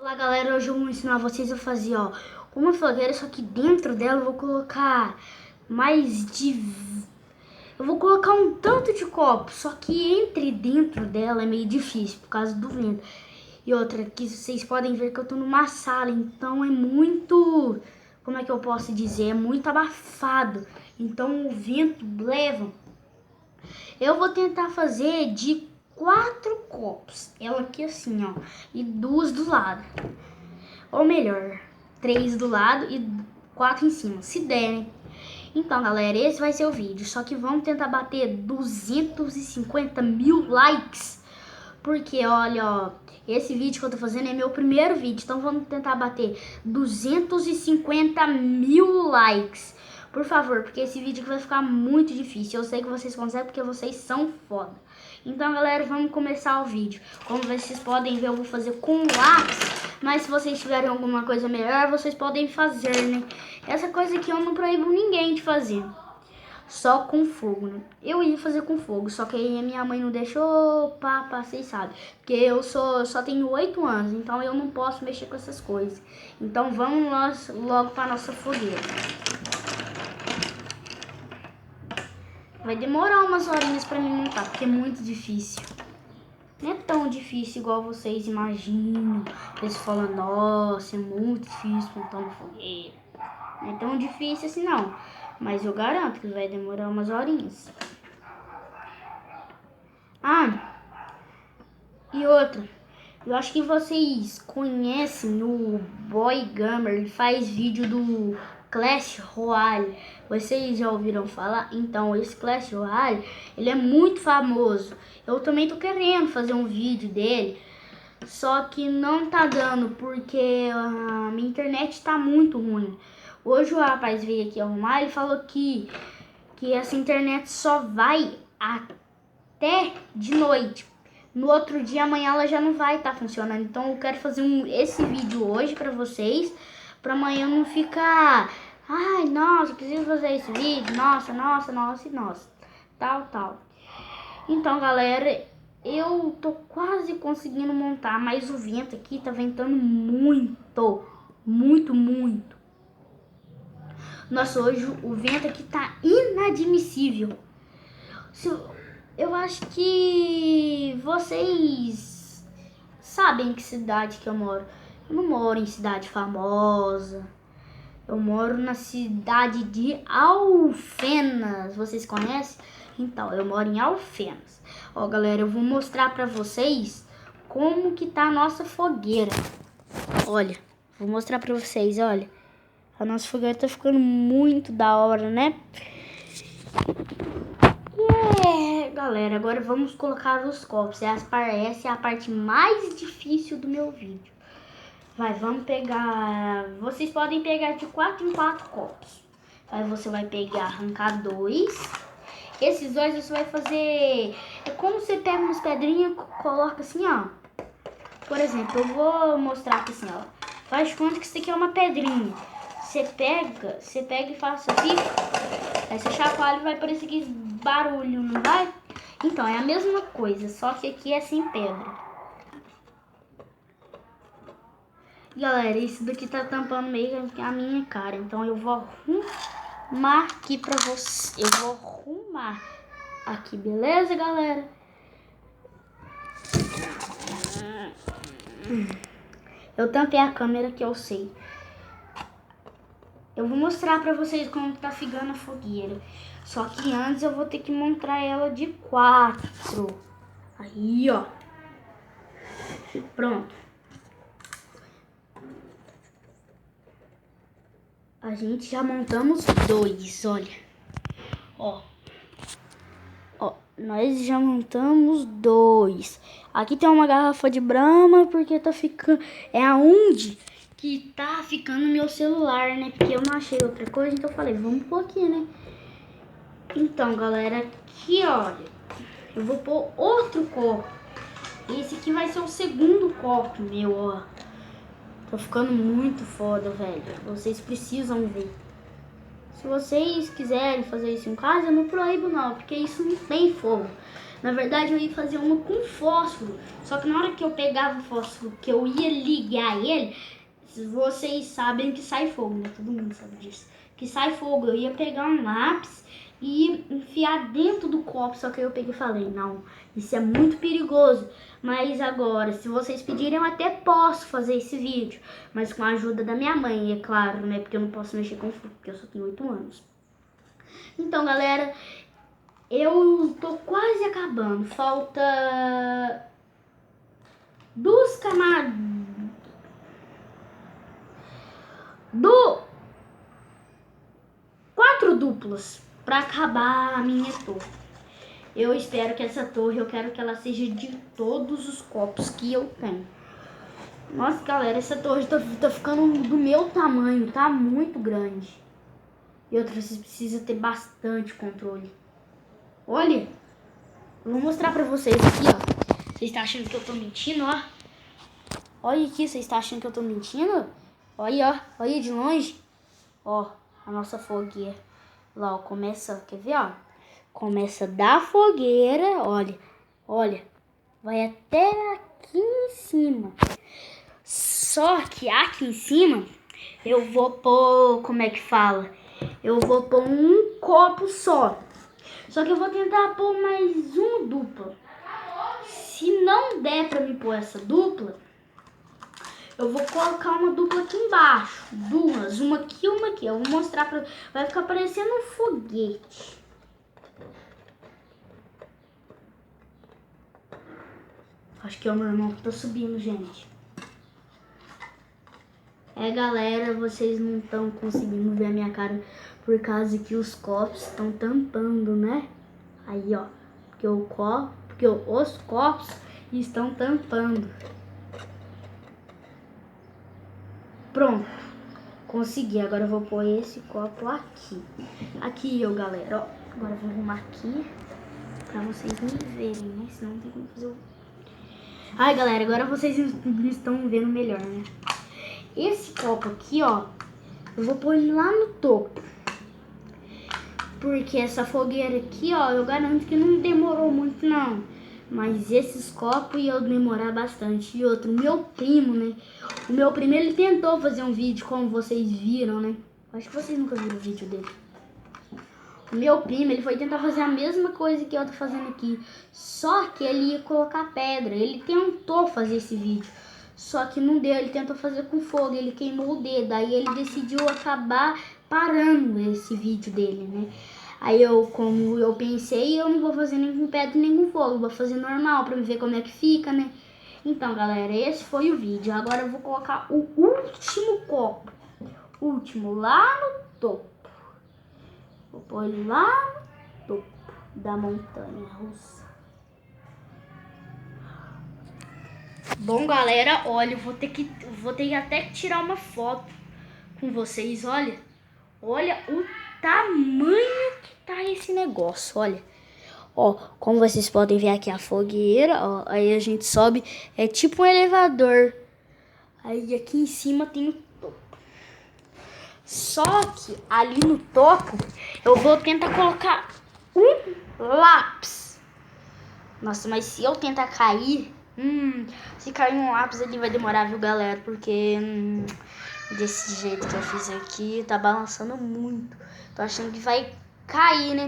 Olá galera, hoje eu vou ensinar vocês a fazer uma fogueira, só que dentro dela eu vou colocar eu vou colocar um tanto de copo, só que dentro dela é meio difícil por causa do vento. E outra, que vocês podem ver que eu tô numa sala, então é muito, como é que eu posso dizer, é muito abafado, então o vento leva. Eu vou tentar fazer de 4 copos, ela aqui assim, e 2 do lado. Ou melhor, 3 do lado e 4 em cima, se der, né? Então, galera, esse vai ser o vídeo. Só que vamos tentar bater 250 mil likes. Porque, olha, esse vídeo que eu tô fazendo é meu primeiro vídeo. Então, vamos tentar bater 250 mil likes. Por favor, porque esse vídeo aqui vai ficar muito difícil. Eu sei que vocês conseguem porque vocês são foda. Então, galera, vamos começar o vídeo. Como vocês podem ver, eu vou fazer com lápis. Mas se vocês tiverem alguma coisa melhor, vocês podem fazer, né? Essa coisa aqui eu não proíbo ninguém de fazer. Só com fogo, né? Eu ia fazer com fogo, só que aí a minha mãe não deixou, vocês sabem. Porque eu só tenho 8 anos, então eu não posso mexer com essas coisas. Então vamos nós logo para nossa fogueira. Vai demorar umas horinhas para me montar, porque é muito difícil. Não é tão difícil igual vocês imaginam. Eles falam, nossa, é muito difícil montar uma fogueira. Não é tão difícil assim não. Mas eu garanto que vai demorar umas horinhas. E outra. Eu acho que vocês conhecem o Boy Gamer. Ele faz vídeo do Clash Royale. Vocês já ouviram falar? Então, esse Clash Royale, ele é muito famoso. Eu também tô querendo fazer um vídeo dele. Só que não tá dando porque a minha internet tá muito ruim. Hoje o rapaz veio aqui arrumar e falou que essa internet só vai até de noite. No outro dia, amanhã, ela já não vai estar funcionando. Então eu quero fazer esse vídeo hoje pra vocês. Pra amanhã não ficar... Ai, nossa, preciso fazer esse vídeo. Nossa. Tal. Então, galera, eu tô quase conseguindo montar. Mas o vento aqui tá ventando muito. Muito. Nossa, hoje o vento aqui tá inadmissível. Eu acho que vocês sabem que cidade que eu moro. Eu não moro em cidade famosa. Eu moro na cidade de Alfenas. Vocês conhecem? Então, eu moro em Alfenas. Ó, galera, eu vou mostrar pra vocês como que tá a nossa fogueira. Olha, vou mostrar pra vocês, olha. A nossa fogueira tá ficando muito da hora, né? Galera, agora vamos colocar os copos. Essa é a parte mais difícil do meu vídeo. Vamos pegar... Vocês podem pegar de 4 em 4 copos. Aí você vai pegar, arrancar 2. Esses 2 você vai fazer... É como você pega umas pedrinhas e coloca assim, ó. Por exemplo, eu vou mostrar aqui assim, ó. Faz conta que isso aqui é uma pedrinha. Você pega e faz assim. Aí você chacoalha e vai parecer aquele barulho, não vai? Então, é a mesma coisa, só que aqui é sem pedra. Galera, isso daqui tá tampando meio a minha cara. Então, eu vou arrumar aqui pra você. Eu vou arrumar aqui, beleza, galera? Eu tampei a câmera que eu sei. Eu vou mostrar pra vocês como tá ficando a fogueira. Só que antes eu vou ter que montar ela de 4. Aí, ó. Pronto. A gente já montamos 2, olha. Ó, nós já montamos 2. Aqui tem uma garrafa de Brahma, porque tá ficando... É aonde que tá ficando meu celular, né? Porque eu não achei outra coisa, então eu falei, vamos pôr aqui, né? Então, galera, aqui, olha, eu vou pôr outro copo. Esse aqui vai ser o segundo copo meu, ó. Tá ficando muito foda, velho. Vocês precisam ver. Se vocês quiserem fazer isso em casa, eu não proíbo não, porque isso não tem fogo. Na verdade, eu ia fazer uma com fósforo. Só que na hora que eu pegava o fósforo, que eu ia ligar ele, vocês sabem que sai fogo, né? Todo mundo sabe disso. Que sai fogo. Eu ia pegar um lápis e enfiar dentro do copo. Só que eu peguei e falei, não, isso é muito perigoso. Mas agora, se vocês pedirem, eu até posso fazer esse vídeo. Mas com a ajuda da minha mãe, é claro, né? Porque eu não posso mexer com fogo, porque eu só tenho 8 anos. Então, galera, eu tô quase acabando. Falta 2 camadas. 4 duplas pra acabar a minha torre. Eu espero que essa torre, eu quero que ela seja de todos os copos que eu tenho. Nossa, galera, essa torre tá ficando do meu tamanho, tá muito grande. E outra, vocês precisam ter bastante controle. Olha, eu vou mostrar pra vocês aqui, ó. Vocês estão achando que eu tô mentindo, ó? Olha aqui, vocês estão achando que eu tô mentindo? Olha, ó, olha de longe. Ó, a nossa fogueira. Lá, ó, começa, quer ver, ó? Começa da fogueira, olha, olha. Vai até aqui em cima. Só que aqui em cima, eu vou pôr, como é que fala? Eu vou pôr um copo só. Só que eu vou tentar pôr mais uma dupla. Se não der pra me pôr essa dupla, eu vou colocar uma dupla aqui embaixo. 2, uma aqui e uma aqui. Eu vou mostrar pra... Vai ficar parecendo um foguete. Acho que é o meu irmão que tá subindo, gente. É, galera, vocês não estão conseguindo ver a minha cara por causa que os copos estão tampando, né? Aí, ó. Porque os copos estão tampando. Pronto. Consegui. Agora eu vou pôr esse copo aqui. Aqui, ó, galera. Ó. Agora eu vou arrumar aqui pra vocês me verem, né? Senão não tem como fazer o... Ai, galera, agora vocês estão vendo melhor, né? Esse copo aqui, ó, eu vou pôr ele lá no topo. Porque essa fogueira aqui, ó, eu garanto que não demorou muito, não. Mas esses copos iam demorar bastante. E outro, meu primo, né? O meu primo, ele tentou fazer um vídeo, como vocês viram, né? Acho que vocês nunca viram o vídeo dele. O meu primo, ele foi tentar fazer a mesma coisa que eu tô fazendo aqui. Só que ele ia colocar pedra. Ele tentou fazer esse vídeo. Só que não deu, ele tentou fazer com fogo, ele queimou o dedo. Aí ele decidiu acabar parando esse vídeo dele, né? Aí como eu pensei, eu não vou fazer nem com pedra nem com fogo. Eu vou fazer normal pra ver como é que fica, né? Então, galera, esse foi o vídeo. Agora eu vou colocar o último copo. Último, lá no topo. Vou pôr ele lá no topo da montanha russa. Bom, galera, olha, eu vou ter que até que tirar uma foto com vocês, olha. Olha o tamanho que tá esse negócio, olha. Ó, como vocês podem ver aqui a fogueira, ó, aí a gente sobe, é tipo um elevador. Aí aqui em cima tem o topo. Só que ali no topo, eu vou tentar colocar um lápis. Nossa, mas se eu tentar cair... se cair um lápis ali vai demorar, viu, galera? Porque desse jeito que eu fiz aqui, tá balançando muito. Tô achando que vai cair, né?